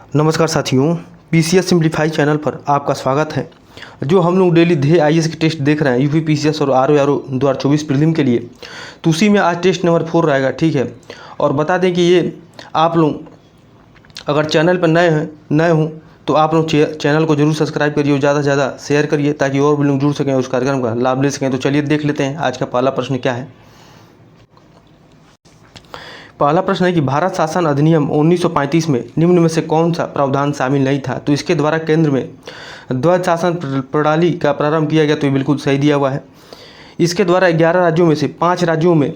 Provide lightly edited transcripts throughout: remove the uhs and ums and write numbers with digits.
नमस्कार साथियों, PCS simplify channel पर आपका स्वागत है। जो हम लोग डेली ध्येय आईएएस के टेस्ट देख रहे हैं यूपी पीसीएस और आरओ 2024 प्रीलिम के लिए, तो उसी में आज टेस्ट नंबर 4 रहेगा। ठीक है, और बता दें कि ये आप लोग अगर चैनल पर नए हों तो आप लोग चैनल को जरूर सब्सक्राइब करिए और ज़्यादा से ज़्यादा शेयर करिए ताकि और भी लोग जुड़ सकें, उस कार्यक्रम का लाभ ले सकें। तो चलिए देख लेते हैं आज का पहला प्रश्न क्या है। पहला प्रश्न है कि भारत शासन अधिनियम 1935 में निम्न में से कौन सा प्रावधान शामिल नहीं था। तो इसके द्वारा केंद्र में द्वैध शासन प्रणाली का प्रारंभ किया गया, तो ये बिल्कुल सही दिया हुआ है। इसके द्वारा 11 राज्यों में से 5 राज्यों में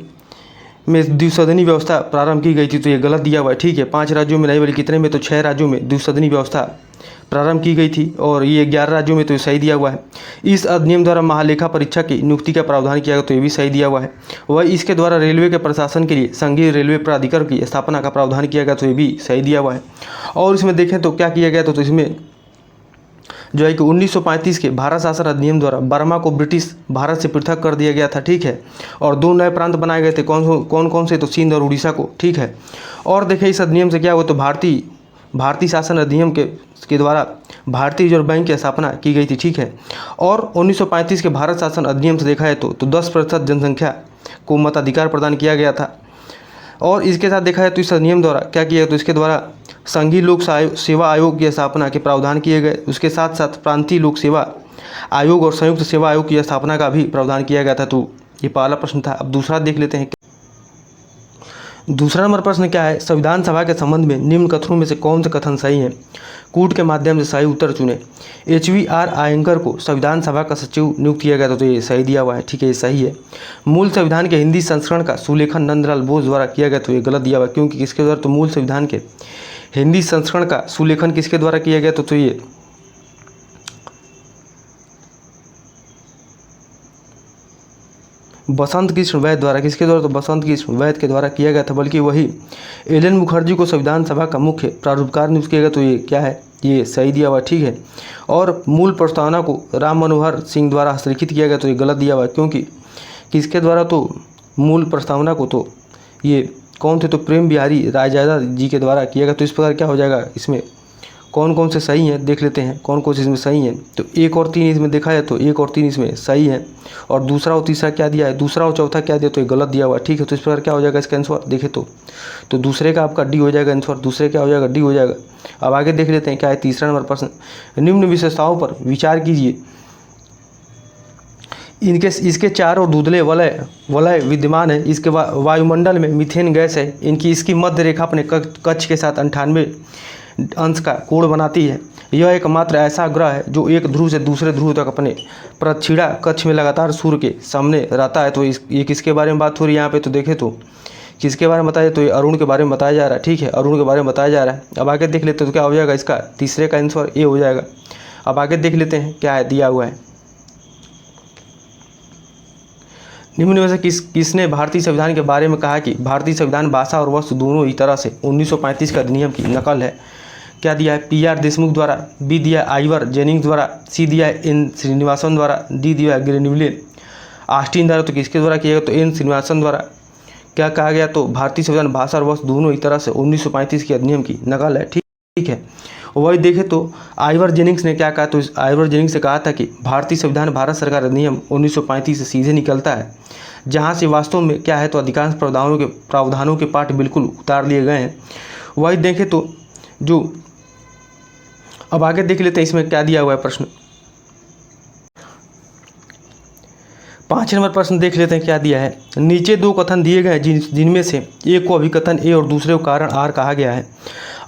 द्विसदनी व्यवस्था प्रारंभ की गई थी, तो ये गलत दिया हुआ है। ठीक है, 5 राज्यों में नहीं बल्कि कितने में, तो 6 राज्यों में द्विसदनी व्यवस्था प्रारंभ की गई थी और ये 11 राज्यों में, तो ये सही दिया हुआ है। इस अधिनियम द्वारा महालेखा परीक्षक की नियुक्ति का प्रावधान किया गया, तो ये भी सही दिया हुआ है। वही इसके द्वारा रेलवे के प्रशासन के लिए संघीय रेलवे प्राधिकरण की स्थापना का प्रावधान किया गया, तो ये भी सही दिया हुआ है। और इसमें देखें तो क्या किया गया, तो इसमें जो है कि 1935 के भारत शासन अधिनियम द्वारा बर्मा को ब्रिटिश भारत से पृथक कर दिया गया था। ठीक है, और 2 नए प्रांत बनाए गए थे। कौन से, तो सिंध और उड़ीसा को। ठीक है, और देखें इस अधिनियम से क्या हुआ, तो भारतीय शासन अधिनियम के द्वारा भारतीय रिजर्व बैंक की स्थापना की गई थी। ठीक है, और 1935 के भारत शासन अधिनियम से देखा है तो 10% जनसंख्या को मताधिकार प्रदान किया गया था। और इसके साथ देखा है तो इस अधिनियम द्वारा क्या किया, तो इसके द्वारा संघीय लोक सेवा आयोग की स्थापना के प्रावधान किए गए। उसके साथ साथ प्रांतीय लोक सेवा आयोग और संयुक्त सेवा आयोग की स्थापना का भी प्रावधान किया गया था। तो ये पहला प्रश्न था। अब दूसरा देख लेते हैं। दूसरा नंबर प्रश्न क्या है, संविधान सभा के संबंध में निम्न कथनों में से कौन से कथन सही हैं। कूट के माध्यम से सही उत्तर चुने। HVR आयंगर को संविधान सभा का सचिव नियुक्त किया गया था, तो ये सही दिया हुआ है। ठीक है, ये सही है। मूल संविधान के हिंदी संस्करण का सुलेखन नंदलाल बोस द्वारा किया गया, तो ये गलत दिया हुआ है। क्योंकि किसके द्वारा, तो मूल संविधान के हिंदी संस्करण का सुलेखन किसके द्वारा किया गया, तो ये बसंत कृष्ण वैद द्वारा। किसके द्वारा, तो बसंत कृष्ण वैद के द्वारा किया गया था। बल्कि वही एल.एन. मुखर्जी को संविधान सभा का मुख्य प्रारूपकार नियुक्त किया गया, तो ये क्या है, ये सही दिया हुआ। ठीक है, और मूल प्रस्तावना को राम मनोहर सिंह द्वारा हस्तलिखित किया गया, तो ये गलत दिया हुआ। क्योंकि किसके द्वारा, तो मूल प्रस्तावना को तो ये कौन थे, तो प्रेम बिहारी रायजादा जी के द्वारा किया गया। तो इस प्रकार क्या हो जाएगा, इसमें कौन से सही हैं देख लेते हैं, कौन से इसमें सही हैं। तो 1 और 3 इसमें देखा है तो 1 और 3 इसमें सही है, और दूसरा और तीसरा क्या दिया है, दूसरा और चौथा क्या दिया, तो ये गलत दिया हुआ। ठीक है, तो इस प्रकार क्या हो जाएगा इसका आंसर देखें तो दूसरे का आपका डी हो जाएगा आंसर। दूसरे क्या हो जाएगा, डी हो जाएगा। अब आगे देख लेते हैं क्या है तीसरा नंबर प्रश्न। निम्न विशेषताओं पर विचार कीजिए। इसके चारों धुंधले वलय विद्यमान है। इसके वायुमंडल में मीथेन गैस है। इसकी मध्य रेखा अपने कक्ष के साथ 98 अंश का कोण बनाती है। यह एकमात्र ऐसा ग्रह है जो एक ध्रुव से दूसरे ध्रुव तक अपने प्रदक्षिणा कक्ष में लगातार सूर्य के सामने रहता है। तो ये किसके बारे में बात हो रही है यहाँ पे, तो देखें तो किसके बारे में बताया, तो ये अरुण के बारे में बताया जा रहा है। ठीक है, अरुण के बारे में बताया जा रहा है। अब आगे देख लेते हैं तो क्या हो जाएगा, इसका तीसरे का आंसर ए हो जाएगा। अब आगे देख लेते हैं क्या है दिया हुआ है। निम्न में से किसने भारतीय संविधान के बारे में कहा कि भारतीय संविधान भाषा और वस्तु दोनों ही तरह से 1935 का अधिनियम की नकल है। क्या दिया है, PR देशमुख द्वारा, बी दिया आइवर जेनिंग्स द्वारा, सी दिया N श्रीनिवासन द्वारा, डी दिया ग्रेन्यूले ऑस्टिन द्वारा। तो किसके द्वारा किया गया, तो N श्रीनिवासन द्वारा। क्या कहा गया, तो भारतीय संविधान भाषा और वस्तु दोनों ही तरह से 1935 के अधिनियम की नकल है। ठीक है, वही देखें तो आइवर जेनिंग्स ने क्या कहा, तो आइवर जेनिंग्स ने कहा था कि भारतीय संविधान भारत सरकार अधिनियम 1935 से सीधे निकलता है, जहाँ से वास्तव में क्या है, तो अधिकांश प्रावधानों के पाठ बिल्कुल उतार लिए गए हैं। वही देखें तो जो अब आगे देख लेते हैं इसमें क्या दिया हुआ है प्रश्न। 5 नंबर प्रश्न देख लेते हैं क्या दिया है। नीचे 2 कथन दिए गए हैं जिनमें से एक को अभिकथन ए और दूसरे को कारण आर कहा गया है।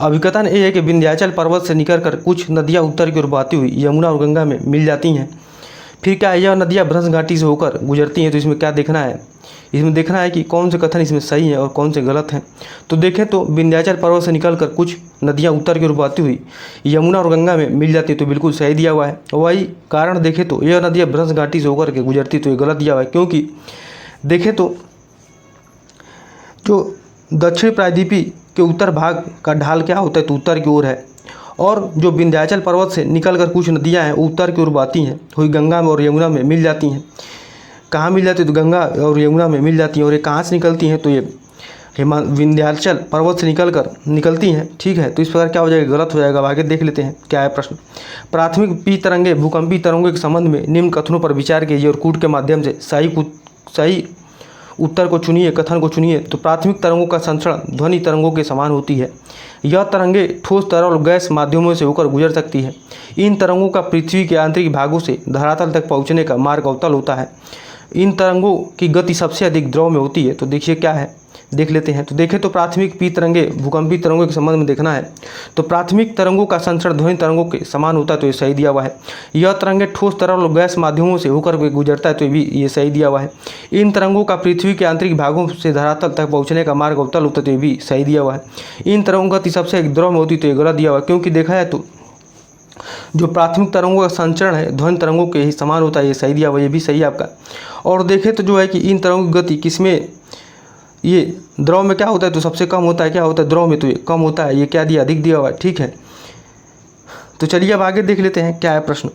अभिकथन ए है कि विंध्याचल पर्वत से निकलकर कुछ नदियां उत्तर की ओर बहती हुई यमुना और गंगा में मिल जाती हैं। फिर क्या यह नदियां भ्रंश घाटी से होकर गुजरती हैं। तो इसमें क्या देखना है, इसमें देखना है कि कौन से कथन इसमें सही है और कौन से गलत हैं। तो देखें तो विंध्याचल पर्वत से निकलकर कुछ नदियां उत्तर की ओर बहती हुई यमुना और गंगा में मिल जाती है, तो बिल्कुल सही दिया हुआ है। वही कारण देखें तो यह नदियां भ्रंश घाटी से होकर के गुजरती, तो ये गलत दिया हुआ है। क्योंकि देखें तो जो दक्षिण प्रायद्वीपी के उत्तर भाग का ढाल क्या होता है, तो उत्तर की ओर है। और जो विंध्याचल पर्वत से निकलकर कुछ नदियाँ हैं उत्तर की ओर बहती हैं, हुई गंगा में और यमुना में मिल जाती हैं। कहाँ मिल जाती है, तो गंगा और यमुना में मिल जाती हैं। और ये कहाँ से निकलती हैं, तो ये विंध्याचल पर्वत से निकलती हैं, ठीक है। तो इस प्रकार क्या हो जाएगा, गलत हो जाएगा। अब आगे देख लेते हैं क्या है प्रश्न। प्राथमिक पी तरंगे भूकंपी तरंगों के संबंध में निम्न कथनों पर विचार कीजिए और कूट के माध्यम से सही उत्तर को चुनिए, कथन को चुनिए। तो प्राथमिक तरंगों का संचरण ध्वनि तरंगों के समान होती है। यह तरंगे ठोस, तरल और गैस माध्यमों से होकर गुजर सकती है। इन तरंगों का पृथ्वी के आंतरिक भागों से धरातल तक पहुंचने का मार्ग अवतल होता है। इन तरंगों की गति सबसे अधिक द्रव में होती है। तो देखिए क्या है, देख लेते हैं। तो देखें तो प्राथमिक पी तरंगे भूकंपी तरंगों के संबंध में देखना है। तो प्राथमिक तरंगों का संचरण ध्वनि तरंगों के समान होता है, तो ये सही दिया हुआ है। यह तरंगे ठोस, तरल और गैस माध्यमों से होकर गुजरता है, तो ये सही दिया हुआ है। इन तरंगों का पृथ्वी के आंतरिक भागों से धरातल तक पहुंचने का मार्ग अवतल होता है, तो ये भी सही दिया हुआ है। इन तरंगों की गति सबसे अधिक द्रव में होती है, तो ये गलत दिया हुआ है। क्योंकि देखा है तो जो प्राथमिक तरंगों का संचरण है ध्वनि तरंगों के ही समान होता है, ये सही दिया हुआ, ये भी सही है आपका। और देखें तो जो है कि इन तरंगों की गति किसमें, ये द्रव में क्या होता है, तो सबसे कम होता है, क्या होता है द्रव में, तो ये कम होता है। ये क्या दिया, अधिक दिया हुआ है, ठीक है। तो चलिए अब आगे देख लेते हैं क्या है प्रश्न।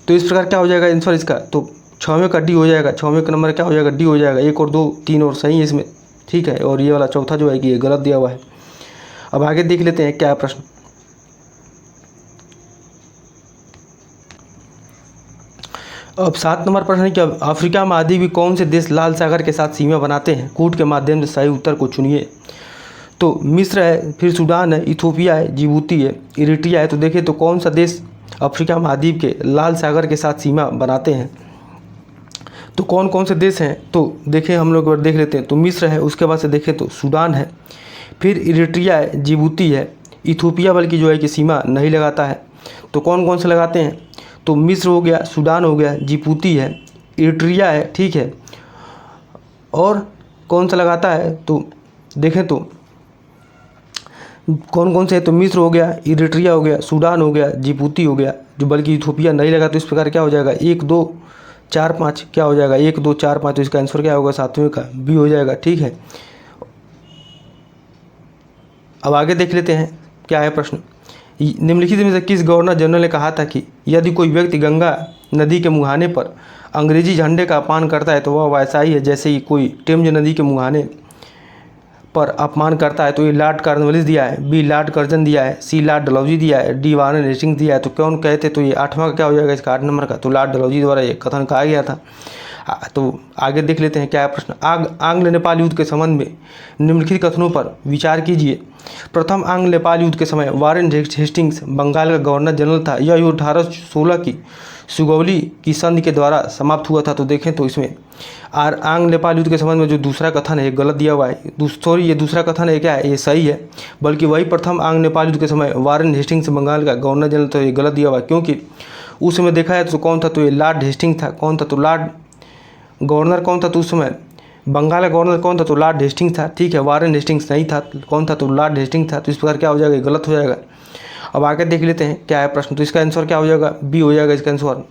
तो इस प्रकार क्या हो जाएगा आंसर इसका, तो 6वें का डी हो जाएगा। 6वें का नंबर क्या हो जाएगा, डी हो जाएगा। 1 और 2 3 और सही है इसमें, ठीक है। और ये वाला चौथा जो है कि ये गलत दिया हुआ है। अब आगे देख लेते हैं क्या है प्रश्न। अब 7 नंबर प्रश्न है कि अब अफ्रीका महाद्वीप के कौन से देश लाल सागर के साथ सीमा बनाते हैं, कूट के माध्यम से सही उत्तर को चुनिए। तो मिस्र है, फिर सूडान है, इथोपिया है, जिबूती है, इरिट्रिया है। तो देखिए तो कौन सा देश अफ्रीका महाद्वीप के लाल सागर के साथ सीमा बनाते हैं, तो कौन कौन से देश हैं, तो देखें हम लोग देख लेते हैं। तो मिस्र है, उसके बाद से देखें तो सूडान है, फिर इरिट्रिया है, जिबूती है, इथोपिया बल्कि जो है कि सीमा नहीं लगाता है। तो कौन कौन से लगाते हैं, तो मिस्र हो गया, सूडान हो गया, जिबूती है, इरिट्रिया है, ठीक है। और कौन सा लगाता है, तो देखें तो कौन कौन से है, तो मिस्र हो गया, इरिट्रिया हो गया, सूडान हो गया, जिबूती हो गया, जो बल्कि इथोपिया नहीं लगा। तो इस प्रकार क्या हो जाएगा 1 2 4 5 क्या हो जाएगा 1 2 4 5। तो इसका आंसर क्या होगा 7वें का बी हो जाएगा, ठीक है। अब आगे देख लेते हैं क्या है प्रश्न। निम्नलिखित में से किस गवर्नर जनरल ने कहा था कि यदि कोई व्यक्ति गंगा नदी के मुहाने पर अंग्रेजी झंडे का अपमान करता है तो वह वैसा ही है जैसे ही कोई टेम्ज नदी के मुहाने पर अपमान करता है। तो ये लॉर्ड कॉर्नवालिस दिया है, बी लॉर्ड कर्जन दिया है, सी लॉर्ड डलहौजी दिया है, डी वारेन हेस्टिंग्स दिया है। तो कौन कहते, तो ये 8वां का क्या हो जाएगा इसका 8 नंबर का, तो लॉर्ड डलहौजी द्वारा ये कथन कहा गया था। तो आगे देख लेते हैं क्या है प्रश्न। आंग्ल नेपाल युद्ध के संबंध में निम्नलिखित कथनों पर विचार कीजिए। प्रथम आंग्ल नेपाल युद्ध के समय वारेन हेस्टिंग्स बंगाल का गवर्नर जनरल था। यह युद्ध 1816 की सुगौली की संधि के द्वारा समाप्त हुआ था। तो देखें तो इसमें आंग्ल नेपाल युद्ध के संबंध में जो दूसरा कथन है गलत दिया हुआ है। सॉरी, ये दूसरा कथन है क्या है, ये सही है, बल्कि वही प्रथम आंग्ल नेपाल युद्ध के समय वारेन हेस्टिंग्स बंगाल का गवर्नर जनरल, तो ये गलत दिया हुआ है। क्योंकि उस समय देखा है तो कौन था, तो ये लॉर्ड हेस्टिंग्स था। कौन था, तो लॉर्ड गवर्नर कौन था, तो उस समय बंगाल का गवर्नर कौन था, तो लॉर्ड हेस्टिंग्स था, ठीक है। वारेन हेस्टिंग्स नहीं था, कौन था, तो लॉर्ड हेस्टिंग्स था। तो इस प्रकार क्या हो जाएगा, गलत हो जाएगा। अब आगे देख लेते हैं क्या है प्रश्न। तो इसका आंसर क्या हो जाएगा, बी हो जाएगा इसका आंसर,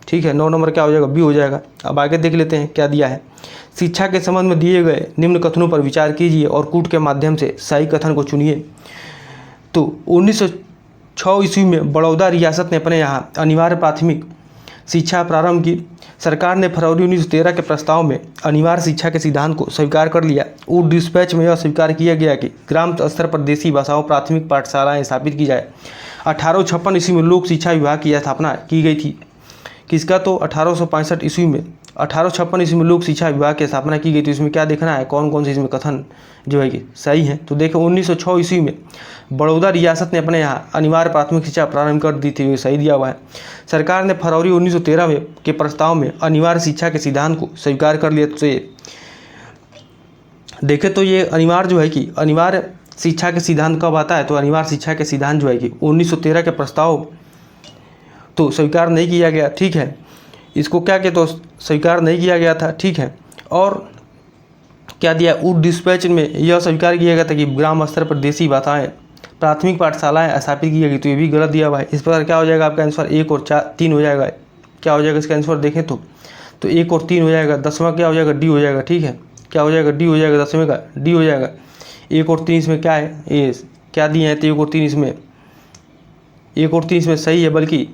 ठीक है। 9 नंबर क्या हो जाएगा, बी हो जाएगा। अब आगे देख लेते हैं क्या दिया है। शिक्षा के संबंध में दिए गए निम्न कथनों पर विचार कीजिए और कूट के माध्यम से सही कथन को चुनिए। तो 1906 ईस्वी में बड़ौदा रियासत ने अपने यहाँ अनिवार्य प्राथमिक शिक्षा प्रारंभ की। सरकार ने फरवरी 1913 के प्रस्ताव में अनिवार्य शिक्षा के सिद्धांत को स्वीकार कर लिया। उड डिस्पैच में यह स्वीकार किया गया कि ग्राम स्तर पर देसी भाषाओं प्राथमिक पाठशालाएं स्थापित की जाए। 1856 ईस्वी में लोक शिक्षा विभाग की स्थापना की गई थी। किसका, तो 1865 ईस्वी में 1856 ईस्वी में लोक शिक्षा विभाग की स्थापना की गई। तो इसमें क्या देखना है, कौन कौन से इसमें कथन जो है कि सही है। तो देखो 1906 ईस्वी में बड़ौदा रियासत ने अपने यहाँ अनिवार्य प्राथमिक शिक्षा प्रारंभ कर दी थी, ये सही दिया हुआ है। सरकार ने फरवरी 1913 में के प्रस्ताव में अनिवार्य शिक्षा के सिद्धांत को स्वीकार कर लिया। तो ये देखें तो ये अनिवार्य जो है कि अनिवार्य शिक्षा के सिद्धांत कब आता है, तो अनिवार्य शिक्षा के सिद्धांत जो है कि 1913 के प्रस्ताव तो स्वीकार नहीं किया गया, ठीक है। इसको क्या कहते, तो स्वीकार नहीं किया गया था, ठीक है। और क्या दिया, उड डिस्पैच में यह स्वीकार किया गया था कि ग्राम स्तर पर देसी भाषाएं प्राथमिक पाठशालाएं स्थापित की गई। तो ये भी गलत दिया हुआ है। इस प्रकार क्या हो जाएगा आपका आंसर 1 और 3 हो जाएगा। क्या हो जाएगा इसका आंसर देखें तो 1 और 3 हो जाएगा। 10वां क्या हो जाएगा, डी हो जाएगा, ठीक है। क्या हो जाएगा, डी हो जाएगा, 10वें का डी हो जाएगा। 1 और 3 इसमें क्या है, ये क्या दिए हैं, तो 1 और 3 इसमें 1 और 3 इसमें सही है, बल्कि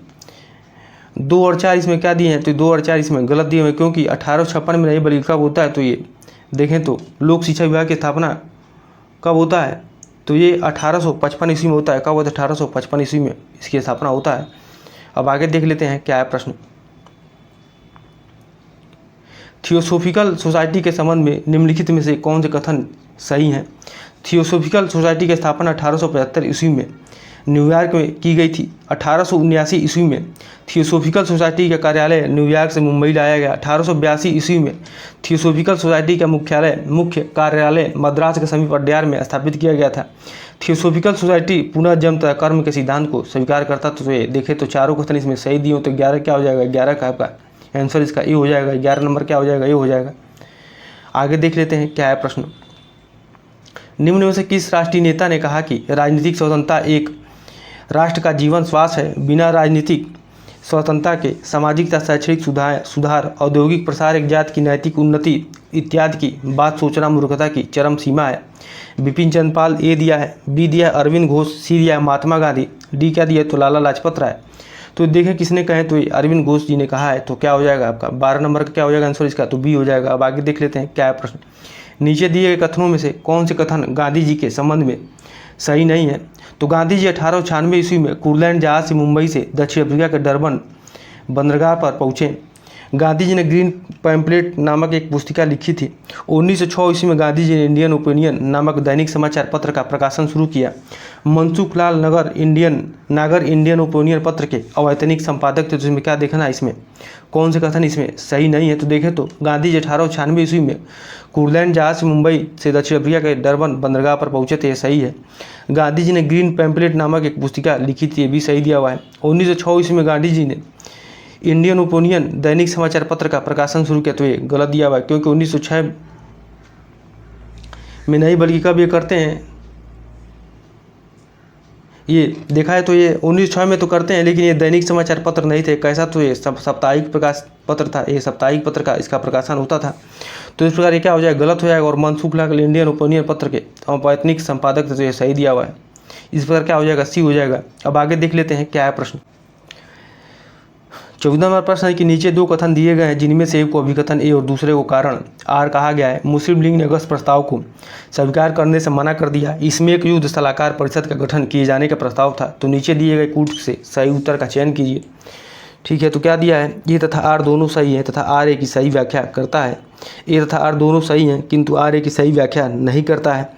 2 और 4 इसमें क्या दिए हैं, तो 2 और 4 इसमें गलत दिए हुए, क्योंकि 1856 में नहीं बल्कि कब होता है, तो ये देखें तो लोक शिक्षा विभाग की स्थापना कब होता है? तो ये 1855 ईस्वी में होता है। कब होता है? 1855 ईस्वी में इसकी स्थापना होता है। अब आगे देख लेते हैं क्या है प्रश्न। थियोसोफिकल सोसाइटी के संबंध में निम्नलिखित में से कौन से कथन सही हैं? थियोसोफिकल सोसाइटी की स्थापना 1875 ईस्वी में न्यूयॉर्क में की गई थी। 1879 ईस्वी में थियोसोफिकल सोसाइटी का कार्यालय न्यूयॉर्क से मुंबई लाया गया। 1882 ईस्वी में थियोसोफिकल सोसाइटी का मुख्य कार्यालय मद्रास के समीप अड्यार में स्थापित किया गया था। थियोसोफिकल सोसाइटी पुनः जन्म तथा कर्म के सिद्धांत को स्वीकार करता। तो ये देखें तो चारों कथन इसमें सही दिए हो, तो 11 क्या हो जाएगा? 11 का आपका आंसर इसका ए हो जाएगा। 11 नंबर क्या हो जाएगा? ए हो जाएगा। आगे देख लेते हैं क्या है प्रश्न। निम्न में से किस राष्ट्रीय नेता ने कहा कि राजनीतिक स्वतंत्रता एक राष्ट्र का जीवन श्वास है? बिना राजनीतिक स्वतंत्रता के सामाजिक तथा शैक्षणिक सुधार, औद्योगिक प्रसार, एक जाति की नैतिक उन्नति इत्यादि की बात सोचना मूर्खता की चरम सीमा है। बिपिन चंद्र पाल ए दिया है, बी दिया है अरविंद घोष, सी दिया है महात्मा गांधी, डी क्या दिया है? तो लाला लाजपत राय। तो देखें किसने कहे, तो ये अरविंद घोष जी ने कहा है। तो क्या हो जाएगा आपका 12 नंबर का क्या हो जाएगा आंसर इसका? तो बी हो जाएगा। अब आगे देख लेते हैं क्या है प्रश्न। नीचे दिए गए कथनों में से कौन से कथन गांधी जी के संबंध में सही नहीं है? तो गांधी जी 1896 ईस्वी में कुर्लैंड जहाज से मुंबई से दक्षिण अफ्रीका के डरबन बंदरगाह पर पहुँचे। गांधी जी ने ग्रीन पैम्पलेट नामक एक पुस्तिका लिखी थी। 1906 ईस्वी में गांधी जी ने इंडियन ओपिनियन नामक दैनिक समाचार पत्र का प्रकाशन शुरू किया। मनसुख लाल नागर इंडियन ओपिनियन पत्र के अवैतनिक संपादक थे। तो इसमें क्या देखना है, इसमें कौन से कथन इसमें सही नहीं है? तो देखें तो गांधी जी 1896 ईस्वी में कुर्लैंड जहाज से मुंबई से दक्षिण अफ्रीका के डरबन बंदरगाह पर पहुंचे थे, ये सही है। गांधी जी ने ग्रीन पैम्पलेट नामक एक पुस्तिका लिखी थी, ये भी सही दिया हुआ है। 1906 ईस्वी में गांधी जी ने इंडियन ओपिनियन दैनिक समाचार पत्र का प्रकाशन शुरू किया। तो ये गलत दिया हुआ है, क्योंकि 1906 में नहीं बल्कि कब ये करते हैं, ये देखा है तो ये 1906 में तो करते हैं, लेकिन ये दैनिक समाचार पत्र नहीं थे। कैसा? तो ये साप्ताहिक प्रकाश पत्र था। ये साप्ताहिक पत्र का इसका प्रकाशन होता था। तो इस प्रकार ये क्या हो जाएगा? गलत हो जाएगा। और मनसुख लाल इंडियन ओपिनियन पत्र के अवैतनिक संपादक थे, तो ये सही दिया हुआ है। इस प्रकार क्या हो जाएगा? सी हो जाएगा। अब आगे देख लेते हैं क्या है प्रश्न। 14 नंबर प्रश्न है कि नीचे दो कथन दिए गए हैं, जिनमें से एक को अभिकथन ए और दूसरे को कारण आर कहा गया है। मुस्लिम लीग ने अगस्त प्रस्ताव को स्वीकार करने से मना कर दिया। इसमें एक युद्ध सलाहकार परिषद का गठन किए जाने का प्रस्ताव था। तो नीचे दिए गए कूट से सही उत्तर का चयन कीजिए। ठीक है, तो क्या दिया है? ये तथा आर दोनों सही है तथा आर ए की सही व्याख्या करता है। ए तथा आर दोनों सही हैं, किंतु आर ए की सही व्याख्या नहीं करता है।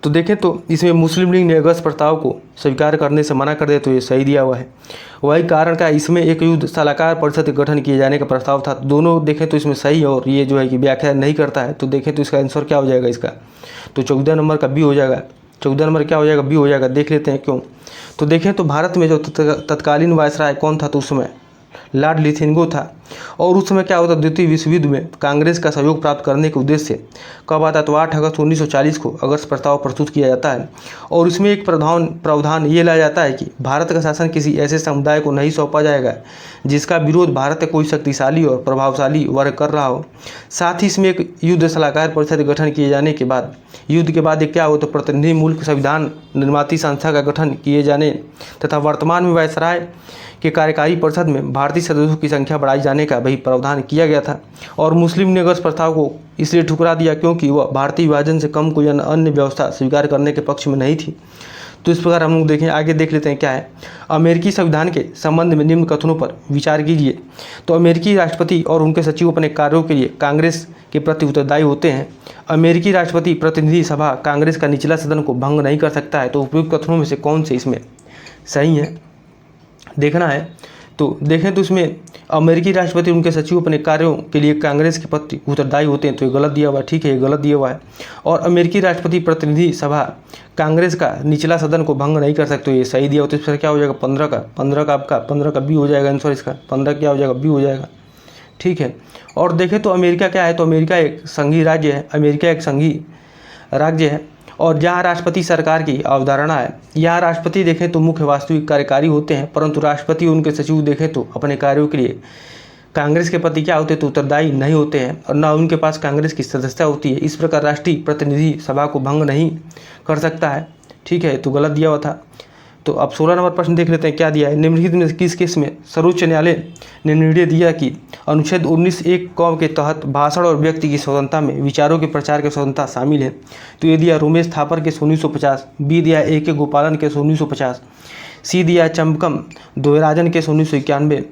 तो देखें तो इसमें मुस्लिम लीग ने अगस्त प्रस्ताव को स्वीकार करने से मना कर दिया। तो ये सही दिया हुआ है। वही कारण का इसमें एक युद्ध सलाहकार परिषद का गठन किए जाने का प्रस्ताव था। दोनों देखें तो इसमें सही है, और ये जो है कि व्याख्या नहीं करता है। तो देखें तो इसका आंसर क्या हो जाएगा इसका? तो 14 नंबर का बी हो जाएगा। 14 नंबर क्या हो जाएगा? बी हो जाएगा। देख लेते हैं क्यों। तो देखें तो भारत में जो तत्कालीन वायसराय कौन था? तो उस समय लॉर्ड लिथेंगो था। और उस समय क्या होता? द्वितीय विश्व युद्ध में कांग्रेस का सहयोग प्राप्त करने के उद्देश्य से कब आता है? तो 8 अगस्त 1940 को अगस्त प्रस्ताव प्रस्तुत किया जाता है। और इसमें एक प्रावधान ये लाया जाता है कि भारत का शासन किसी ऐसे समुदाय को नहीं सौंपा जाएगा जिसका विरोध भारत का कोई शक्तिशाली और प्रभावशाली वर्ग कर रहा हो। साथ ही इसमें एक युद्ध सलाहकार परिषद गठन किए जाने के बाद युद्ध के बाद एक क्या हो? तो प्रतिनिधि मुल्क संविधान निर्माती संस्था का गठन किए जाने तथा वर्तमान में वायसराय के कार्यकारी परिषद में भारतीय सदस्यों की संख्या बढ़ाई जाने का भी प्रावधान किया गया था। और मुस्लिम ने अगस्त प्रस्ताव को इसलिए ठुकरा दिया क्योंकि वह भारतीय विभाजन से कम कोई अन्य व्यवस्था स्वीकार करने के पक्ष में नहीं थी। तो इस प्रकार हम लोग देखें, आगे देख लेते हैं क्या है। अमेरिकी संविधान के संबंध में निम्न कथनों पर विचार कीजिए। तो अमेरिकी राष्ट्रपति और उनके सचिव अपने कार्यों के लिए कांग्रेस के प्रति उत्तरदायी होते हैं। अमेरिकी राष्ट्रपति प्रतिनिधि सभा कांग्रेस का निचला सदन को भंग नहीं कर सकता है। तो उपयुक्त कथनों में से कौन से इसमें सही है देखना है। तो देखें तो इसमें अमेरिकी राष्ट्रपति उनके सचिव अपने कार्यों के लिए कांग्रेस के प्रति उत्तरदायी होते हैं। तो ये गलत दिया हुआ है। ठीक है, ये गलत दिया हुआ है। और अमेरिकी राष्ट्रपति प्रतिनिधि सभा कांग्रेस का निचला सदन को भंग नहीं कर सकते। ये सही दिया होता है। इस पर क्या हो जाएगा? 15 का बी हो जाएगा आंसर इसका। 15 क्या हो जाएगा? बी हो जाएगा। ठीक है। और देखें तो अमेरिका क्या है? तो अमेरिका एक संघीय राज्य है। अमेरिका एक संघीय राज्य है और जहाँ राष्ट्रपति सरकार की अवधारणा है। यहाँ राष्ट्रपति देखें तो मुख्य वास्तविक कार्यकारी होते हैं, परंतु राष्ट्रपति उनके सचिव देखें तो अपने कार्यों के लिए कांग्रेस के प्रति क्या होते हैं? तो उत्तरदायी नहीं होते हैं और न उनके पास कांग्रेस की सदस्यता होती है। इस प्रकार राष्ट्रीय प्रतिनिधि सभा को भंग नहीं कर सकता है। ठीक है, तो गलत दिया हुआ था। तो अब 16 नंबर प्रश्न देख लेते हैं क्या दिया है। निम्नलिखित में से किस केस में सर्वोच्च न्यायालय ने निर्णय दिया कि अनुच्छेद 19(1) के तहत भाषण और व्यक्ति की स्वतंत्रता में विचारों के प्रचार की स्वतंत्रता शामिल है। तो ये दिया रोमेश थापर केस 1950, बी दिया A.K. गोपालन केस 1950, सी दिया चंपकम द्वैराजन केस 1991,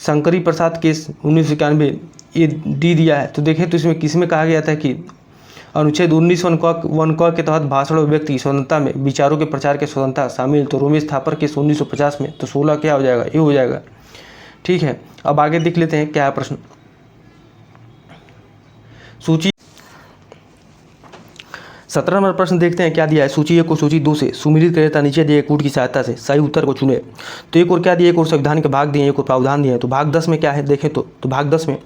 शंकरी प्रसाद केस 1991, ये डी दिया है। तो देखें तो इसमें किस में कहा गया था कि अनुच्छेद 19(1) के तहत भाषण और व्यक्ति की स्वतंत्रता में विचारों के प्रचार की स्वतंत्रता शामिल। तो रोमेश थापर केस 1950 में। तो 16 क्या हो जाएगा, ये हो जाएगा। ठीक है, अब आगे देख लेते हैं क्या है प्रश्न। सूची 17 नंबर प्रश्न देखते हैं क्या दिया है। सूची 1 को सूची 2 से सुमिलित करे तथा नीचे दिए कूट की सहायता से सही उत्तर को चुने। तो एक और क्या दिए, एक और संविधान के भाग दिए, एक और प्रावधान दिए हैं। तो भाग 10 में क्या है देखें तो भाग 10 में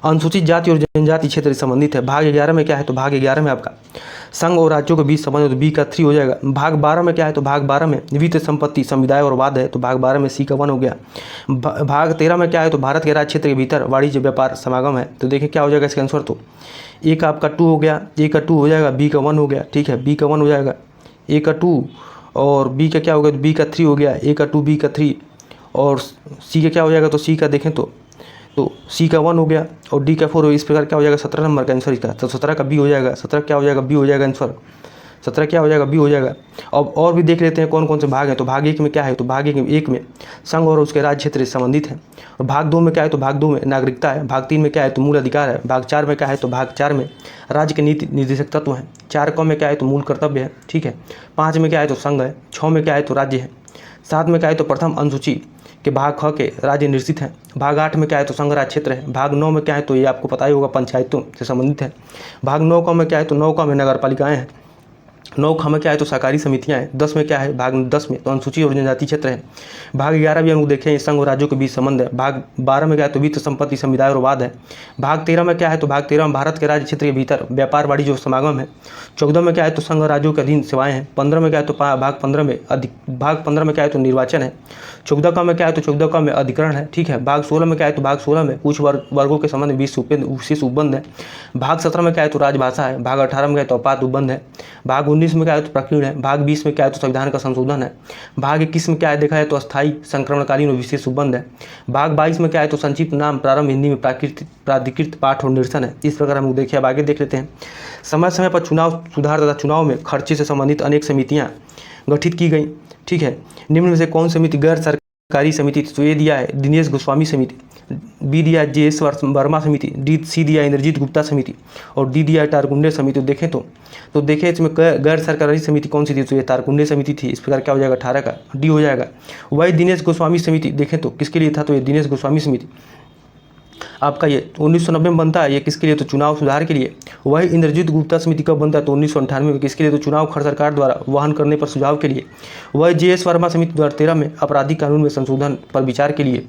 अनुसूचित जाति और जनजाति क्षेत्र से संबंधित है। भाग 11 में क्या है, तो भाग 11 में आपका संघ और राज्यों के बीच संबंध है, तो बी का 3 हो जाएगा। भाग 12 में क्या है, तो भाग 12 में वित्त संपत्ति समुदाय और वाद है, तो भाग 12 में सी का 1 हो गया। भाग 13 में क्या है, तो भारत के राज्य क्षेत्र के भीतर वाणिज्य व्यापार समागम है। तो देखिए क्या हो जाएगा इसका आंसर। तो ए का आपका 2 हो गया, ए का 2 हो जाएगा, बी का 1 हो गया। ठीक है, बी का 1 हो जाएगा, ए का 2 और बी का क्या हो गया, बी का 3 हो गया, ए का 2 बी का 3 और सी का क्या हो जाएगा, तो सी का देखें तो सी का 1 हो गया और डी का 4 हो। इस प्रकार क्या हो जाएगा 17 नंबर का आंसर इसका। तो 17 का बी हो जाएगा, 17 क्या हो जाएगा, बी हो जाएगा आंसर। 17 क्या हो जाएगा, बी हो जाएगा। अब और भी देख लेते हैं कौन कौन से भाग हैं। तो भाग 1 में क्या है, तो भाग 1 में संघ और उसके राज्य क्षेत्र से संबंधित है। और भाग 2 में क्या है, तो भाग 2 में नागरिकता है। भाग 3 में क्या है, तो मूल अधिकार है। भाग 4 में क्या है, तो भाग 4 में राज्य के नीति निर्देशक तत्व हैं। 4 क में क्या है, तो मूल कर्तव्य है। ठीक है, 5 में क्या है, तो संघ है। 6 में क्या है, तो राज्य है। 7 में क्या है, तो प्रथम अनुसूची के भाग ख के राज्य निश्चित है। भाग 8 में क्या है, तो संघ राज्य क्षेत्र है। भाग 9 में क्या है, तो ये आपको पता ही होगा पंचायतों से संबंधित है। भाग 9 क में क्या है, तो 9 क में नगर पालिकाएँ हैं। 9 ख में क्या है, तो सहकारी समितियां हैं। 10 में क्या है, भाग 10 में तो अनुसूची और जनजाति क्षेत्र है। भाग 11 भी हम लोग देखें संघ और राज्यों के बीच संबंध है। भाग 12 में क्या है, तो वित्त संपत्ति समुदाय और वाद है। भाग 13 में क्या है, तो भाग 13 में भारत के राज्य क्षेत्र के भीतर व्यापार वाणिज्य और समागम है। 14 में क्या है, तो संघ और राज्यों के अधीन सेवाएं हैं। 15 में क्या है, तो भाग 15 में क्या है, तो निर्वाचन है। 14 क में क्या है, तो 14 क में अधिकरण है। ठीक है, भाग 16 में क्या है, तो भाग 16 में कुछ वर्गों के संबंध में विशेष उपबंध है। भाग 17 में क्या है, तो राजभाषा है। भाग 18 में क्या है, तो अपात उपबंध है। भाग 19 में क्या है, तो प्रकीर्ण है। भाग 20 में क्या है, तो संविधान का संशोधन है। भाग 21 में क्या है देखा है, तो अस्थायी संक्रमणकालीन और विशेष उपबंध है। भाग 22 में क्या है, तो संक्षिप्त नाम प्रारंभ हिंदी में प्राधिकृत पाठ और निरसन है। इस प्रकार हम लोग देखिए। अब आगे देख लेते हैं। समय समय पर चुनाव सुधार तथा चुनाव में खर्चे से संबंधित अनेक समितियां गठित की गई। ठीक है, निम्न में से कौन समिति गैर सरकारी समिति। तो ये दिया है दिनेश गोस्वामी समिति, बी दिया JS वर्मा समिति, सी दिया इंद्रजीत गुप्ता समिति और डी दिया तारकुंडे समिति। देखें तो देखें इसमें गैर सरकारी समिति कौन सी थी, तो ये तारकुंडे समिति थी। इस प्रकार क्या हो जाएगा 18 का डी हो जाएगा। वही दिनेश गोस्वामी समिति देखें तो किसके लिए था, तो ये दिनेश गोस्वामी समिति आपका ये 1990 में बनता है। ये किसके लिए, तो चुनाव सुधार के लिए। वही इंद्रजीत गुप्ता समिति कब बनता है, तो 1998 में। किसके लिए, तो चुनाव खर्च सरकार द्वारा वहन करने पर सुझाव के लिए। वही JS वर्मा समिति 2013 में आपराधिक कानून में संशोधन पर विचार के लिए।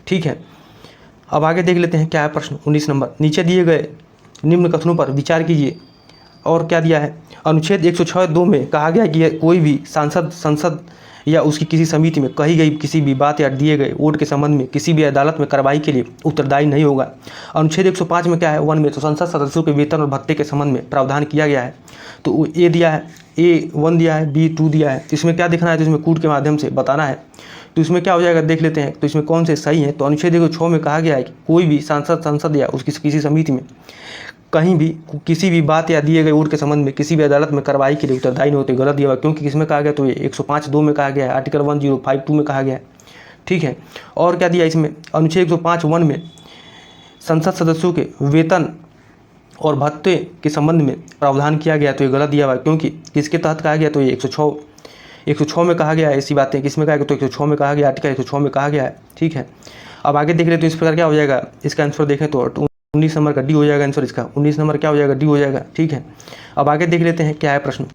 ठीक है, अब आगे देख लेते हैं क्या है प्रश्न 19 नंबर। नीचे दिए गए निम्न कथनों पर विचार कीजिए। और क्या दिया है, अनुच्छेद 106(2) में कहा गया कि कोई भी सांसद संसद या उसकी किसी समिति में कही गई किसी भी बात या दिए गए वोट के संबंध में किसी भी अदालत में कार्रवाई के लिए उत्तरदायी नहीं होगा। अनुच्छेद 105 में क्या है 1 में, तो संसद सदस्यों के वेतन और भत्ते के संबंध में प्रावधान किया गया है। तो ए दिया है, A1 दिया है, B2 दिया है। तो इसमें क्या दिखना है, तो इसमें कूट के माध्यम से बताना है। तो इसमें क्या हो जाएगा देख लेते हैं। तो इसमें कौन से सही है, तो अनुच्छेद 106 में कहा गया है कि कोई भी सांसद संसद या उसकी किसी समिति में कहीं भी किसी भी बात या दिए गए वोट के संबंध में किसी भी अदालत में कार्रवाई के लिए उत्तरदायी नहीं होते। गलत दिया हुआ, क्योंकि किसमें कहा गया, तो ये 105(2) में कहा गया है, आर्टिकल 1052 में कहा गया है। ठीक है, और क्या दिया इसमें, अनुच्छेद 105(1) में संसद सदस्यों के वेतन और भत्ते के संबंध में प्रावधान किया गया, तो ये गलत दिया हुआ, क्योंकि किसके तहत कहा गया, तो ये 106 में कहा गया है। ऐसी बातें किसमें कहा गया, तो 106 में कहा गया, आर्टिकल 106 में कहा गया है। ठीक है, अब आगे देख लेते तो इस प्रकार क्या हो जाएगा, इसका आंसर देखें तो 19 नंबर का डी हो जाएगा आंसर इसका। 19 नंबर क्या हो जाएगा, डी हो जाएगा। ठीक है, अब आगे देख लेते हैं क्या है प्रश्न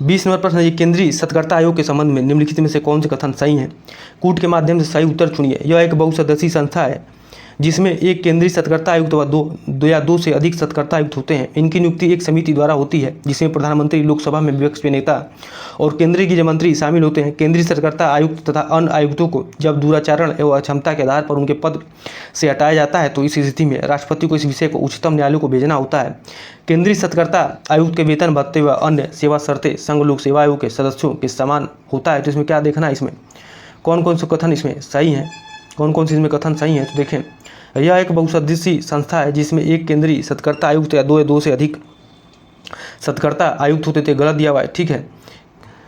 20 नंबर प्रश्न। ये केंद्रीय सत्कर्ता आयोग के संबंध में निम्नलिखित में से कौन से कथन सही हैं। कूट के माध्यम से सही उत्तर चुनिए। यह एक बहुसदस्यीय संस्था है जिसमें एक केंद्रीय सत्कर्ता आयुक्त व दो या दो से अधिक सत्कर्ता आयुक्त होते हैं। इनकी नियुक्ति एक समिति द्वारा होती है जिसमें प्रधानमंत्री, लोकसभा में विपक्ष के नेता और केंद्रीय गृह मंत्री शामिल होते हैं। केंद्रीय सत्कर्ता आयुक्त तथा अन्य आयुक्तों को जब दुराचरण एवं अक्षमता के आधार पर उनके पद से हटाया जाता है तो इस स्थिति में राष्ट्रपति को इस विषय को उच्चतम न्यायालय को भेजना होता है। केंद्रीय सत्कर्ता आयुक्त के वेतन भत्ते व अन्य सेवा शर्तें संघ लोक सेवा आयोग के सदस्यों के समान होता है। तो इसमें क्या देखना है, इसमें कौन कौन से कथन इसमें सही हैं, कौन कौन से इसमें कथन सही है। तो देखें, यह एक बहुसदस्यीय संस्था है जिसमें एक केंद्रीय सत्कर्ता आयुक्त या दो से अधिक सत्कर्ता आयुक्त होते थे, गलत दिया हुआ है, ठीक है।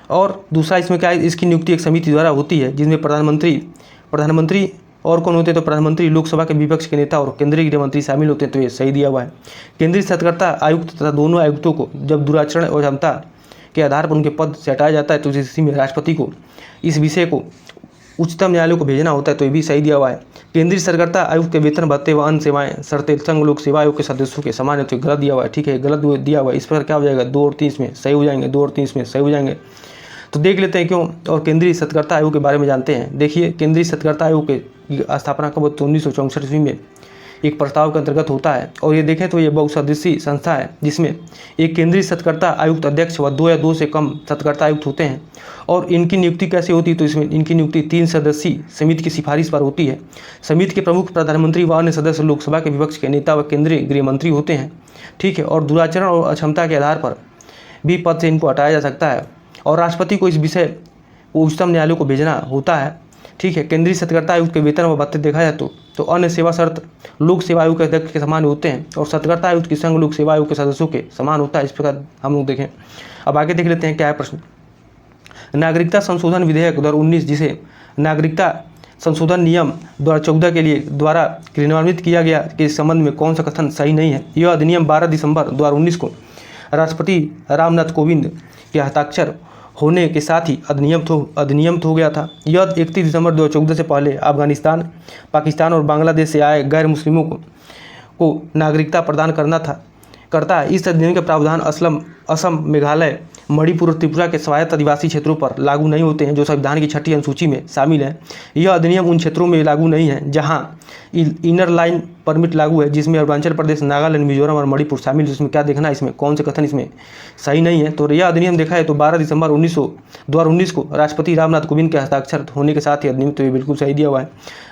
और दूसरा इसमें क्या है, इसकी नियुक्ति एक समिति द्वारा होती है जिसमें प्रधानमंत्री और कौन होते हैं, तो प्रधानमंत्री, लोकसभा के विपक्ष के नेता और केंद्रीय गृह मंत्री शामिल होते हैं। तो ये सही दिया हुआ है। केंद्रीय सत्कर्ता आयुक्त तथा दोनों आयुक्तों को जब दुराचरण और क्षमता के आधार पर उनके पद से हटाया जाता है तो इस स्थिति में राष्ट्रपति को इस विषय को उच्चतम न्यायालय को भेजना होता है। तो ये भी सही दिया हुआ है। केंद्रीय सत्कर्ता आयुक्त के वेतन भत्ते व अन्य सेवाएं शर्तें संघ लोक सेवा आयोग के सदस्यों के समान है। तो गलत दिया हुआ है, ठीक है, गलत दिया हुआ है। इस पर क्या हो जाएगा, 2 और 3 में सही हो जाएंगे, 2 और 3 में सही हो जाएंगे। तो देख लेते हैं क्यों और केंद्रीय सत्कर्ता आयोग के बारे में जानते हैं। देखिए, केंद्रीय सत्कर्ता आयोग की स्थापना कब 1964 ईस्वी में एक प्रस्ताव के अंतर्गत होता है। और ये देखें तो ये बहुसदस्यीय संस्था है जिसमें एक केंद्रीय सत्कर्ता आयुक्त अध्यक्ष व 2 या 2 से कम सत्कर्ता आयुक्त होते हैं। और इनकी नियुक्ति कैसे होती है, तो इसमें इनकी नियुक्ति 3 सदस्यीय समिति की सिफारिश पर होती है। समिति के प्रमुख प्रधानमंत्री व अन्य सदस्य लोकसभा के विपक्ष के नेता व केंद्रीय गृह मंत्री होते हैं, ठीक है। और दुराचरण और अक्षमता के आधार पर भी पद से इनको हटाया जा सकता है और राष्ट्रपति को इस विषय को उच्चतम न्यायालय को भेजना होता है, ठीक है। केंद्रीय सत्कर्ता आयुक्त के वेतन व भत्ते देखा जाए तो अन्य सेवा शर्त लोक सेवा आयोग के अध्यक्ष के समान होते हैं और सत्कर्ता आयुक्त की संघ लोक सेवा आयोग के सदस्यों के समान होता है। इस प्रकार हम लोग देखें। अब आगे देख लेते हैं क्या है प्रश्न। नागरिकता संशोधन विधेयक 2019 जिसे नागरिकता संशोधन नियम 2014 के लिए द्वारा क्रियान्वित किया गया के संबंध में कौन सा कथन सही नहीं है। यह अधिनियम 12 दिसंबर 2019 को राष्ट्रपति रामनाथ कोविंद के हस्ताक्षर होने के साथ ही अधिनियम हो गया था। यह 31 दिसंबर 2014 से पहले अफगानिस्तान, पाकिस्तान और बांग्लादेश से आए गैर मुस्लिमों को नागरिकता प्रदान करता है। इस अधिनियम के प्रावधान असम, मेघालय, मणिपुर और त्रिपुरा के स्वायत्त आदिवासी क्षेत्रों पर लागू नहीं होते हैं जो संविधान की 6ठी अनुसूची में शामिल है। यह अधिनियम उन क्षेत्रों में लागू नहीं है जहां इनर लाइन परमिट लागू है, जिसमें अरुणाचल प्रदेश, नागालैंड, मिजोरम और मणिपुर शामिल है। इसमें क्या देखना है, इसमें कौन से कथन इसमें सही नहीं है। तो यह अधिनियम देखा है तो 12 दिसंबर 2019 को राष्ट्रपति रामनाथ कोविंद के हस्ताक्षर होने के साथ ही अधिनियम, तो ये बिल्कुल सही दिया हुआ है।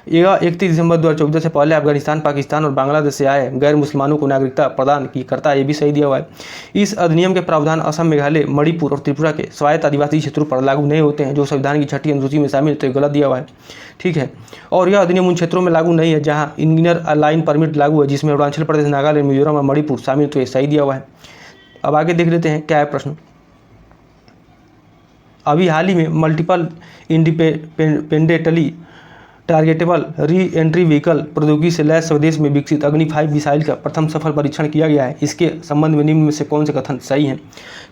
यह 31 दिसंबर 2014 से पहले अफगानिस्तान, पाकिस्तान और बांग्लादेश से आए गैर मुसलमानों को नागरिकता प्रदान करता है, ये भी सही दिया हुआ है। इस अधिनियम के प्रावधान असम, मेघालय, मणिपुर और त्रिपुरा के स्वायत्त आदिवासी क्षेत्रों पर लागू नहीं होते हैं जो संविधान की 6ठी अनुसूची में शामिल है। तो गलत दिया हुआ है, ठीक है। और यह अधिनियम उन क्षेत्रों में लागू नहीं है जहां इनर लाइन परमिट लागू है, जिसमें अरुणाचल प्रदेश, नागालैंड, मिजोरम और मणिपुर शामिल, तो ये सही दिया हुआ है। अब आगे देख लेते हैं क्या है प्रश्न। अभी हाल ही में multiple independently targetable re entry vehicle प्रौद्योगिकी से लैस स्वदेश में विकसित अग्नि 5 मिसाइल का प्रथम सफल परीक्षण किया गया है। इसके संबंध में निम्न में से कौन से कथन सही हैं।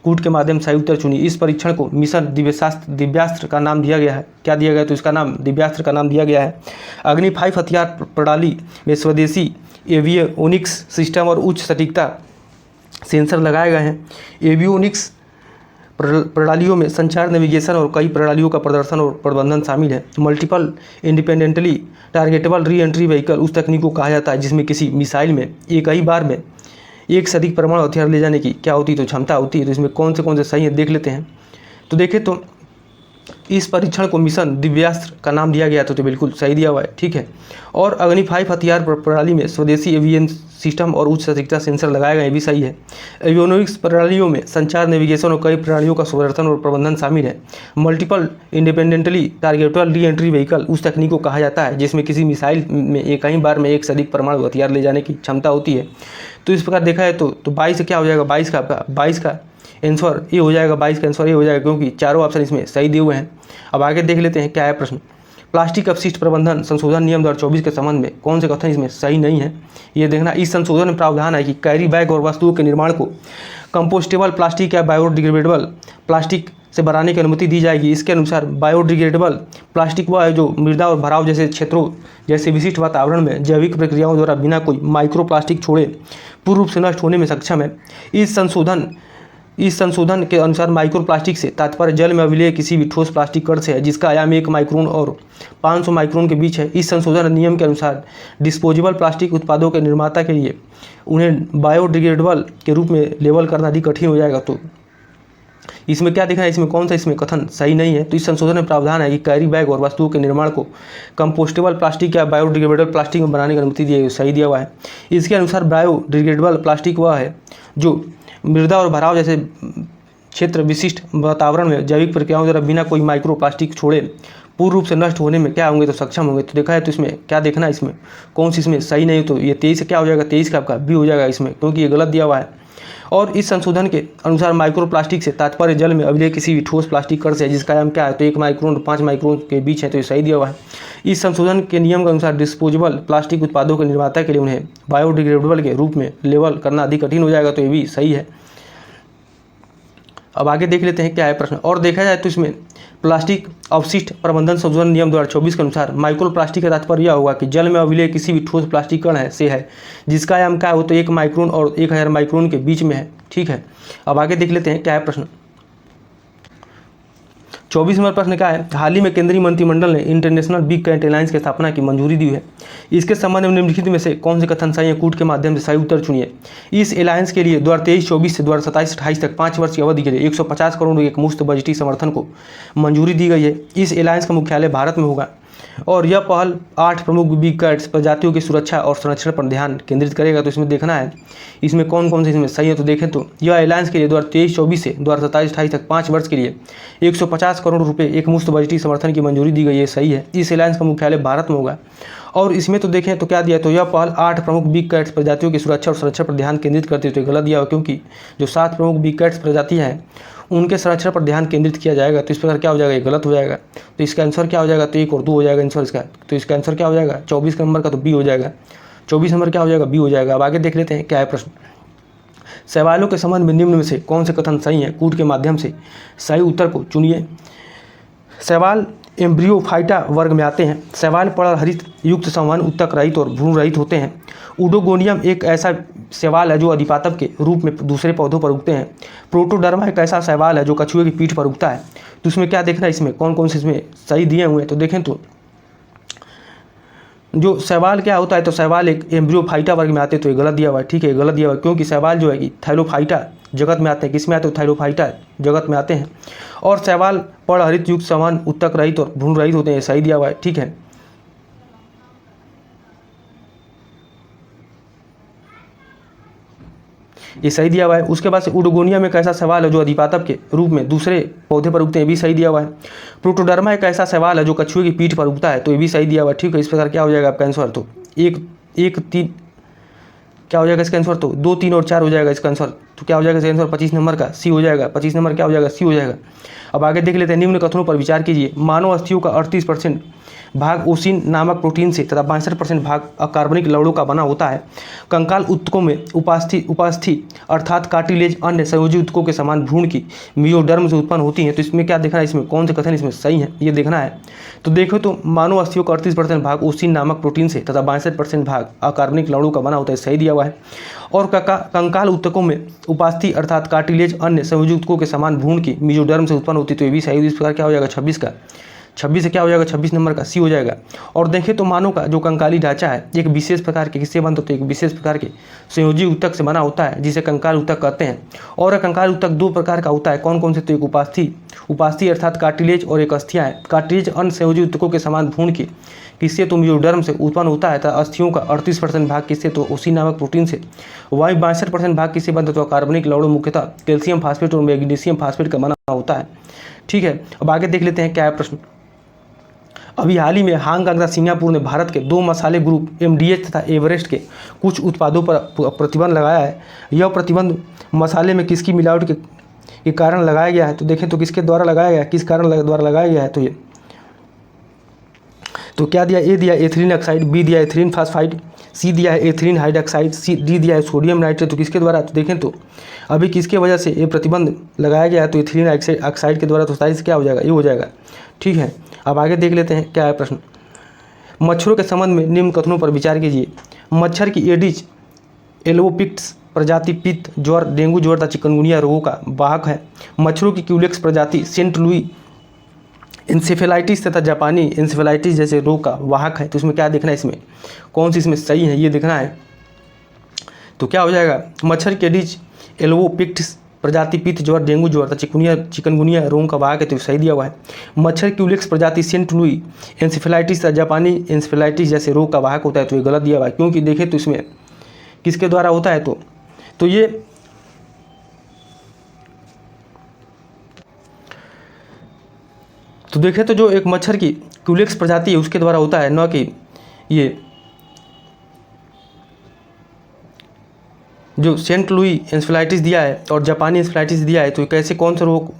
कूट के माध्यम से उत्तर चुनिए। इस परीक्षण को मिशन दिव्यास्त्र का नाम दिया गया है। क्या दिया गया, तो इसका नाम दिव्यास्त्र का नाम दिया गया है। अग्नि 5 हथियार प्रणाली में स्वदेशी एवियोनिक्स सिस्टम और उच्च सटीकता सेंसर लगाए गए हैं। एवियोनिक्स प्रणालियों में संचार, नेविगेशन और कई प्रणालियों का प्रदर्शन और प्रबंधन शामिल है। Multiple independently targetable re entry vehicle उस तकनीक को कहा जाता है जिसमें किसी मिसाइल में एक ही बार में एक से अधिक परमाणु हथियार ले जाने की क्या होती है, तो क्षमता होती है। तो इसमें कौन से सही है देख लेते हैं। तो देखें तो इस परीक्षण को मिशन दिव्यास्त्र का नाम दिया गया तो बिल्कुल सही दिया हुआ है, ठीक है। और अग्नि 5 हथियार प्रणाली में स्वदेशी एवियन सिस्टम और उच्च सटीकता सेंसर लगाए गए, भी सही है। एवियोनिक्स प्रणालियों में संचार, नेविगेशन और कई प्रणालियों का प्रदर्शन और प्रबंधन शामिल है। Multiple independently targetable re entry vehicle उस तकनीक को कहा जाता है जिसमें किसी मिसाइल में एक ही बार में एक से अधिक परमाणु हथियार ले जाने की क्षमता होती है। तो इस प्रकार देखा है तो 22 से क्या हो जाएगा, 22 का आंसर ये हो जाएगा, 22 का आंसर ये हो जाएगा क्योंकि चारों ऑप्शन इसमें सही दिए हुए हैं। अब आगे देख लेते हैं क्या है प्रश्न। प्लास्टिक अपशिष्ट प्रबंधन संशोधन नियम 2024 के संबंध में कौन से कथन इसमें सही नहीं है, ये देखना। इस संशोधन में प्रावधान है कि कैरी बैग और वस्तुओं के निर्माण को कंपोस्टेबल प्लास्टिक या बायोडिग्रेडेबल प्लास्टिक से बनाने की अनुमति दी जाएगी। इसके अनुसार बायोडिग्रेडेबल प्लास्टिक वह है जो मृदा और भराव जैसे क्षेत्रों जैसे विशिष्ट वातावरण में जैविक प्रक्रियाओं द्वारा बिना कोई माइक्रो प्लास्टिक छोड़े पूर्ण रूप से नष्ट होने में सक्षम है। इस संशोधन इस संशोधन के अनुसार माइक्रोप्लास्टिक से तात्पर्य जल में अभिलेय किसी भी ठोस प्लास्टिक कण से है जिसका आयाम 1 माइक्रोन और 500 माइक्रोन के बीच है। इस संशोधन नियम के अनुसार डिस्पोजेबल प्लास्टिक उत्पादों के निर्माता के लिए उन्हें बायोडिग्रेडेबल के रूप में लेबल करना अधिक कठिन हो जाएगा। तो इसमें क्या देखना है, इसमें कौन सा इसमें कथन सही नहीं है। तो इस संशोधन में प्रावधान है कि कैरी बैग और वस्तुओं के निर्माण को कंपोस्टेबल प्लास्टिक या बायोडिग्रेडेबल प्लास्टिक में बनाने की अनुमति दी है, सही दिया हुआ है। इसके अनुसार बायोडिग्रेडेबल प्लास्टिक वह है जो मृदा और भराव जैसे क्षेत्र विशिष्ट वातावरण में जैविक प्रक्रियाओं द्वारा बिना कोई माइक्रो प्लास्टिक छोड़े पूर्ण रूप से नष्ट होने में क्या होंगे, तो सक्षम होंगे। तो देखा है, तो इसमें क्या देखना है, इसमें कौन सी इसमें सही नहीं है। तो ये 23 क्या हो जाएगा, 23 का आपका बी हो जाएगा इसमें, क्योंकि ये गलत दिया हुआ है। और इस संशोधन के अनुसार माइक्रो प्लास्टिक से तात्पर्य जल में अभिलेय किसी भी ठोस प्लास्टिक कण से है जिसका आयाम क्या है, तो 1 माइक्रोन और 5 माइक्रोन के बीच है, तो ये सही दिया हुआ है। इस संशोधन के नियम के अनुसार डिस्पोजेबल प्लास्टिक उत्पादों के निर्माता के लिए उन्हें बायोडिग्रेडेबल के रूप में लेबल करना अधिक कठिन हो जाएगा, तो ये भी सही है। अब आगे देख लेते हैं क्या है प्रश्न। और देखा जाए तो इसमें प्लास्टिक अवशिष्ट प्रबंधन संशोधन नियम 2024 के अनुसार माइक्रो प्लास्टिक का तात्पर्य यह होगा कि जल में अभिलेय किसी भी ठोस प्लास्टिक कण है जिसका आयाम क्या हो, तो 1 माइक्रोन और 1000 माइक्रोन के बीच में है। ठीक है, अब आगे देख लेते हैं क्या है प्रश्न। 24 नंबर प्रश्न क्या है, हाल ही में केंद्रीय मंत्रिमंडल ने इंटरनेशनल बिग कैट अलायंस की स्थापना की मंजूरी दी है। इसके संबंध में निम्नलिखित में से कौन से कथन सही है, कूट के माध्यम से सही उत्तर चुनिए। इस अलायंस के लिए 2023-24 से 2027-28 तक 5 वर्ष की अवधि के लिए 150 करोड़ एक मुफ्त बजटीय समर्थन को मंजूरी दी गई है। इस अलायंस का मुख्यालय भारत में होगा और यह पहल 8 प्रमुख बिग कैट्स प्रजातियों की सुरक्षा और संरक्षण पर ध्यान केंद्रित करेगा। तो इसमें देखना है इसमें कौन कौन से इसमें सही है। तो देखें तो यह अलायंस के लिए 2023-24 से 2027-28 तक 5 वर्ष के लिए 150 करोड़ रुपए एक मुफ्त बजटीय समर्थन की मंजूरी दी गई है, सही है। इस अलायंस का मुख्यालय भारत में होगा और इसमें तो देखें तो क्या दिया, तो यह पहल 8 प्रमुख बिग कैट्स प्रजातियों की सुरक्षा और संरक्षण पर ध्यान केंद्रित करती है, तो गलत दिया हुआ, क्योंकि जो 7 प्रमुख बिग कैट्स प्रजातियाँ हैं उनके संरक्षण पर ध्यान केंद्रित किया जाएगा। तो इस प्रकार क्या हो जाएगा, ये गलत हो जाएगा। तो इसका आंसर क्या हो जाएगा, तो 1 और 2 हो जाएगा आंसर इसका। तो इसका आंसर क्या हो जाएगा, 24 नंबर का तो बी हो जाएगा। 24 नंबर क्या हो जाएगा, बी हो जाएगा। अब आगे देख लेते हैं क्या है प्रश्न। सवालों के संबंध में निम्न में से कौन से कथन सही है, कूट के माध्यम से सही उत्तर को चुनिए। सवाल एम्ब्रियोफाइटा वर्ग में आते हैं। सवाल पर्ण हरित युक्त संवहन उत्तक रहित और भ्रूण रहित होते हैं। उडोगोनियम एक ऐसा शैवाल है जो अधिपातव के रूप में दूसरे पौधों पर उगते हैं। प्रोटोडर्मा एक ऐसा शैवाल है जो कछुए की पीठ पर उगता है। तो इसमें क्या देखना है, इसमें कौन कौन से इसमें सही दिए हुए हैं। तो देखें तो जो शैवाल क्या होता है, तो शैवाल एक एम्ब्रियोफाइटा वर्ग में आते हैं, तो ये गलत दिया हुआ है। ठीक है, गलत दिया हुआ है, क्योंकि शैवाल जो है कि थाइलोफाइटा जगत में आते हैं। किस में आते हैं, थाइलोफाइटा जगत में आते हैं। और शैवाल पर्ण हरित युक्त संवहन उत्तक रहित और भ्रूण रहित होते हैं, सही दिया हुआ है। ठीक है, ये सही दिया हुआ है। उसके बाद से उडोगोनिया में एक ऐसा सवाल है जो अधिपातव के रूप में दूसरे पौधे पर उगते हैं, भी सही दिया हुआ है। प्रोटोडर्मा एक ऐसा सवाल है जो कछुए की पीठ पर उगता है, तो ये भी सही दिया हुआ है। ठीक है, इस प्रकार क्या हो जाएगा आपका आंसर, तो 1 3 क्या हो जाएगा इसका आंसर, तो 2 3 और 4 हो जाएगा इसका आंसर। तो क्या हो जाएगा इसका आंसर, 25 नंबर का सी हो जाएगा। 25 नंबर क्या हो जाएगा, सी हो जाएगा। अब आगे देख लेते हैं, निम्न कथनों पर विचार कीजिए। मानव अस्थियों का 38% भाग ओसिन नामक प्रोटीन से तथा 62% भाग अकार्बनिक लवणों का बना होता है। कंकाल ऊतकों में उपास्थि अर्थात कार्टिलेज अन्य संयोजी ऊतकों के समान भ्रूण की मियोडर्म से उत्पन्न होती हैं। तो इसमें क्या देखना है, इसमें कौन से कथन इसमें सही है, ये देखना है। तो देखो तो मानव अस्थियों का 38% भाग ओसिन नामक प्रोटीन से तथा 62% भाग अकार्बनिक लवणों का बना होता है, सही दिया हुआ है। और कंकाल ऊतकों में उपास्थि अर्थात कार्टिलेज अन्य संयोजी ऊतकों के समान भ्रूण की मियोडर्म से उत्पन्न होती है, तो ये भी सही। इस प्रकार क्या हो जाएगा 26 का 26 से क्या हो जाएगा, 26 नंबर का सी हो जाएगा। और देखें तो मानव का जो कंकाली ढांचा है एक विशेष प्रकार के किससे बनता है, तो एक विशेष प्रकार के संयोजी ऊतक से बना होता है जिसे कंकाल ऊतक कहते हैं। और कंकाल ऊतक 2 प्रकार का होता है, कौन कौन से, तो एक उपास्थि अर्थात कार्टिलेज और एक अस्थियां है। कार्टिलेज अन्य संयोजी ऊतकों के समान भ्रूण की किससे, तो मियोडर्म से उत्पन्न होता है। तथा अस्थियों का 38% भाग किससे, तो ओसिन नामक प्रोटीन से। वहीं 62% भाग किससे बनता है, तो कार्बनिक लवणों मुख्यतः कैल्शियम फास्फेट और मैग्नीशियम फास्फेट का बना होता है। ठीक है, अब आगे देख लेते हैं क्या है प्रश्न। अभी हाल ही में हांगकांग तथा सिंगापुर ने भारत के 2 मसाले ग्रुप MDH तथा एवरेस्ट के कुछ उत्पादों पर प्रतिबंध लगाया है। यह प्रतिबंध मसाले में किसकी मिलावट के कारण लगाया गया है। तो देखें तो किसके द्वारा लगाया गया है, किस कारण द्वारा लगाया गया है। तो ये तो क्या दिया, ए दिया एथिलीन ऑक्साइड, बी दिया एथिलीन फास्फाइड, सी दिया है एथिलीन हाइड्रोक्साइड, डी दिया है सोडियम नाइट्रेट। तो किसके द्वारा, तो देखें तो अभी किसके वजह से ये प्रतिबंध लगाया गया है, तो एथिलीन ऑक्साइड के द्वारा। तो साइज क्या हो जाएगा, ये हो जाएगा। ठीक है, अब आगे देख लेते हैं क्या है प्रश्न। मच्छरों के संबंध में निम्न कथनों पर विचार कीजिए। मच्छर की एडिज एल्बोपिक्स प्रजाति पित्त, ज्वर, डेंगू ज्वर तथा चिकनगुनिया रोगों का वाहक है। मच्छरों की क्यूलेक्स प्रजाति सेंट लुई इंसेफेलाइटिस तथा जापानी इंसेफेलाइटिस जैसे रोग का वाहक है। तो इसमें क्या देखना है, इसमें कौन सी इसमें सही है ये देखना है। तो क्या हो जाएगा, मच्छर के एडिज एल्वोपिक्टिस प्रजाति पित्त, ज्वर, डेंगू ज्वर तथा चिकनगुनिया रोग का वाहक है। तो सही दिया हुआ है। मच्छर क्यूलेक्स प्रजाति सेंट लुई इंसेफेलाइटिस तथा जापानी इंसेफेलाइटिस जैसे रोग का वाहक होता है। तो ये गलत दिया हुआ है, क्योंकि देखें तो इसमें किसके द्वारा होता है, तो ये तो देखें तो जो एक मच्छर की क्यूलेक्स प्रजाति है उसके द्वारा होता है, न कि ये जो सेंट लुई इंसेफेलाइटिस दिया है और जापानी इंसेफेलाइटिस दिया है। तो कैसे कौन सा रोग